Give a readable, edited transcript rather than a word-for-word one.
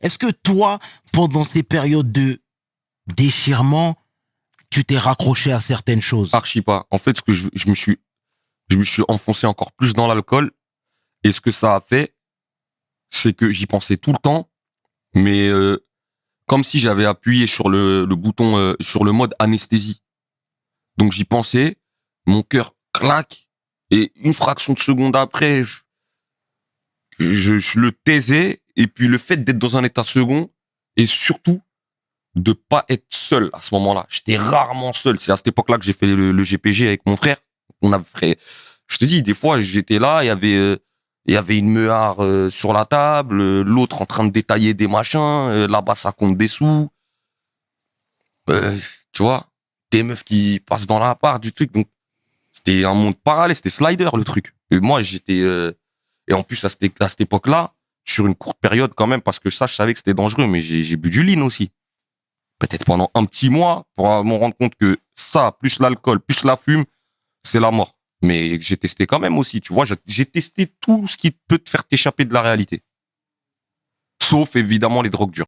Est-ce que toi, pendant ces périodes de déchirement, tu t'es raccroché à certaines choses? Archi pas. En fait, ce que je me suis enfoncé encore plus dans l'alcool. Et ce que ça a fait, c'est que j'y pensais tout le temps, mais comme si j'avais appuyé sur le bouton, sur le mode anesthésie. Donc j'y pensais, mon cœur claque, et une fraction de seconde après, je le taisais, et puis le fait d'être dans un état second, et surtout de pas être seul à ce moment-là. J'étais rarement seul. C'est à cette époque-là que j'ai fait le GPG avec mon frère. On a fait, je te dis, des fois j'étais là, il y avait une meuhard sur la table, l'autre en train de détailler des machins, là-bas ça compte des sous, euh, tu vois, des meufs qui passent dans la part du truc. Donc c'était un monde parallèle, c'était Slider le truc. Et moi j'étais et en plus à cette époque-là, sur une courte période quand même, parce que ça je savais que c'était dangereux, mais j'ai bu du lean aussi. Peut-être pendant un petit mois pour me rendre compte que ça, plus l'alcool, plus la fume, c'est la mort. Mais j'ai testé quand même aussi, tu vois, j'ai testé tout ce qui peut te faire t'échapper de la réalité. Sauf évidemment les drogues dures.